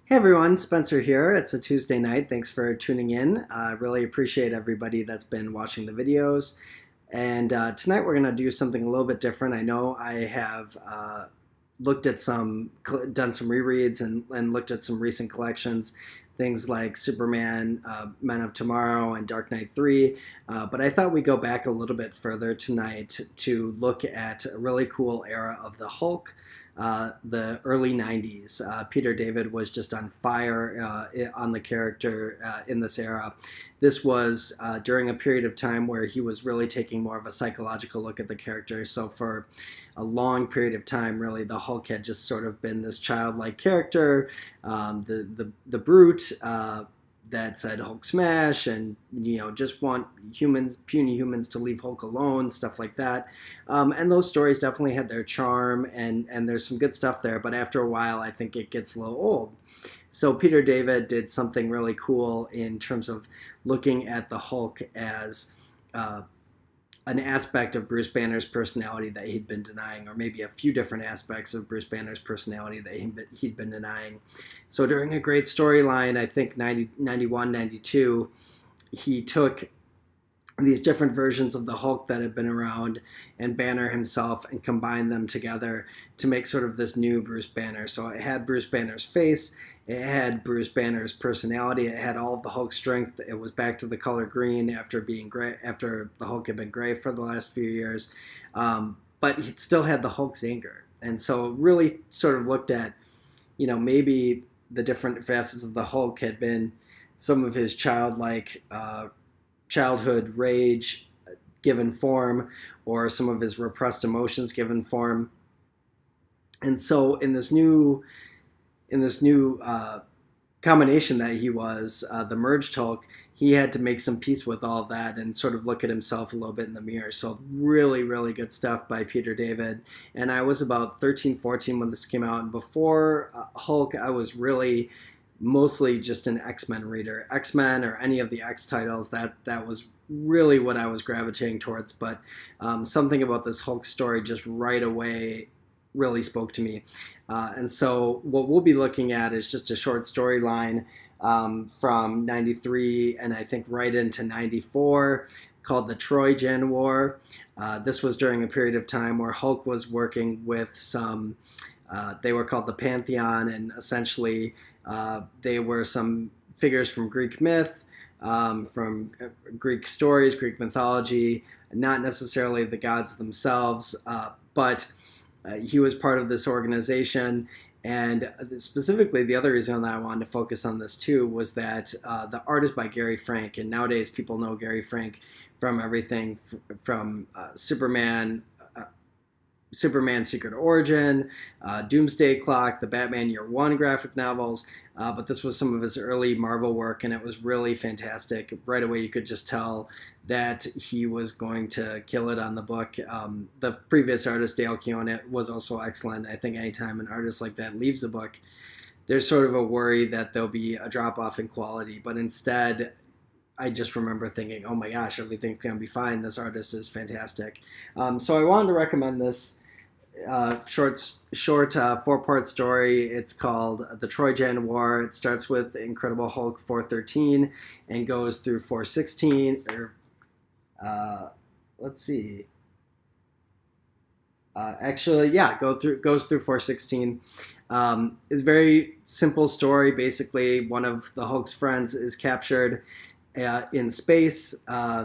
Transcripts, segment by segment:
Hey everyone, Spencer here. It's a Tuesday night. Thanks for tuning in. I really appreciate everybody that's been watching the videos. And tonight we're going to do something a little bit different. I know I have looked at done some rereads and looked at some recent collections, things like Superman, Men of Tomorrow, and Dark Knight 3. But I thought we'd go back a little bit further tonight to look at a really cool era of the Hulk. The early 90s. Peter David was just on fire on the character in this era. This was during a period of time where he was really taking more of a psychological look at the character. So for a long period of time, really, the Hulk had just sort of been this childlike character, the brute that said Hulk smash, and just want puny humans to leave Hulk alone, stuff like that. And those stories definitely had their charm, and there's some good stuff there. But after a while, I think it gets a little old. So Peter David did something really cool in terms of looking at the Hulk as an aspect of Bruce Banner's personality that he'd been denying, or maybe a few different aspects of Bruce Banner's personality that he'd been denying. So during a great storyline, I think 91, 92, he took these different versions of the Hulk that had been around and Banner himself and combined them together to make sort of this new Bruce Banner. So it had Bruce Banner's face, it had Bruce Banner's personality, it had all of the Hulk strength. It was back to the color green after being gray, after the Hulk had been gray for the last few years. But it still had the Hulk's anger. And so really sort of looked at, maybe the different facets of the Hulk had been some of his childlike childhood rage given form, or some of his repressed emotions given form. And so in this new combination that he was, the merged Hulk, he had to make some peace with all of that and sort of look at himself a little bit in the mirror. So really, really good stuff by Peter David. And I was about 13, 14 when this came out. And before Hulk, I was really mostly just an X-Men reader. X-Men or any of the X titles, that was really what I was gravitating towards. But something about this Hulk story just right away really spoke to me. And so what we'll be looking at is just a short storyline from 93 and I think right into 94 called the Troyjan War. This was during a period of time where Hulk was working with some they were called the Pantheon, and essentially they were some figures from Greek myth, from Greek stories, Greek mythology, not necessarily the gods themselves, but he was part of this organization. And specifically, the other reason that I wanted to focus on this too was that the art is by Gary Frank, and nowadays people know Gary Frank from everything from Superman Secret Origin, Doomsday Clock, the Batman Year One graphic novels, but this was some of his early Marvel work, and it was really fantastic. Right away you could just tell that he was going to kill it on the book. The previous artist, Dale Keown, was also excellent. I think anytime an artist like that leaves a book, there's sort of a worry that there'll be a drop-off in quality, but instead I just remember thinking, oh my gosh, everything's going to be fine. This artist is fantastic. So I wanted to recommend this short 4-part story. It's called The Troyjan War. It starts with Incredible Hulk 413 and goes through 416. Let's see. Goes through 416. It's a very simple story. Basically, one of the Hulk's friends is captured in space.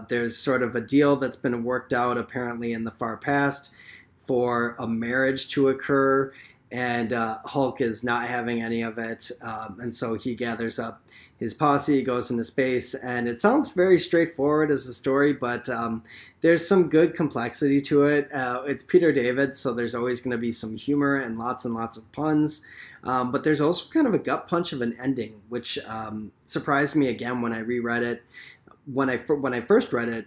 There's sort of a deal that's been worked out apparently in the far past for a marriage to occur, and Hulk is not having any of it, and so he gathers up his posse, goes into space, and it sounds very straightforward as a story, but there's some good complexity to it. It's Peter David, so there's always going to be some humor and lots of puns, but there's also kind of a gut punch of an ending, which surprised me again when I reread it. When I first read it,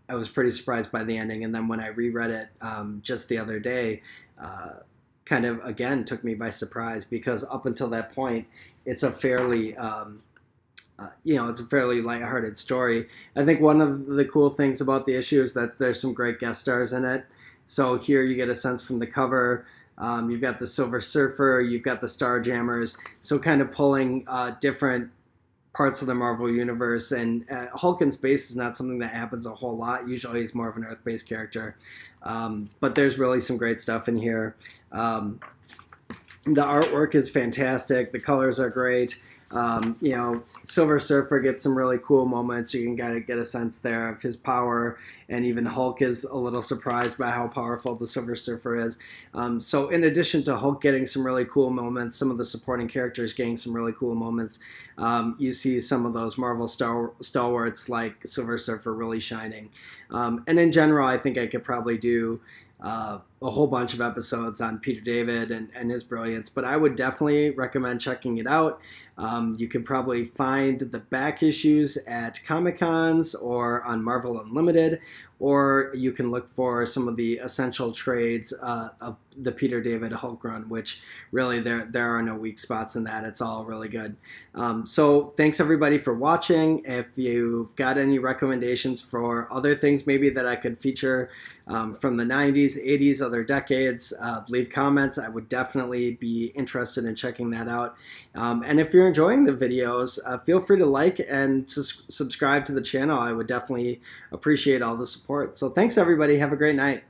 I was pretty surprised by the ending, and then when I reread it just the other day, kind of again took me by surprise, because up until that point, it's a fairly it's a fairly lighthearted story. I think one of the cool things about the issue is that there's some great guest stars in it. So here you get a sense from the cover You've got the Silver Surfer, you've got the Starjammers, so kind of pulling different parts of the Marvel universe. And Hulk in space is not something that happens a whole lot. Usually he's more of an Earth-based character. But there's really some great stuff in here. The artwork is fantastic. The colors are great. Silver Surfer gets some really cool moments. You can kind of get a sense there of his power, and even Hulk is a little surprised by how powerful the Silver Surfer is. So in addition to Hulk getting some really cool moments, some of the supporting characters getting some really cool moments, you see some of those Marvel stalwarts like Silver Surfer really shining. And in general, I think I could probably do a whole bunch of episodes on Peter David and his brilliance, but I would definitely recommend checking it out. You can probably find the back issues at Comic-Cons or on Marvel Unlimited, or you can look for some of the essential trades of the Peter David Hulk run, which really there are no weak spots in that. It's all really good. So thanks everybody for watching. If you've got any recommendations for other things maybe that I could feature from the 90s, 80s, other decades, leave comments. I would definitely be interested in checking that out. And if you're enjoying the videos, feel free to like and subscribe to the channel. I would definitely appreciate all the support. So thanks everybody. Have a great night.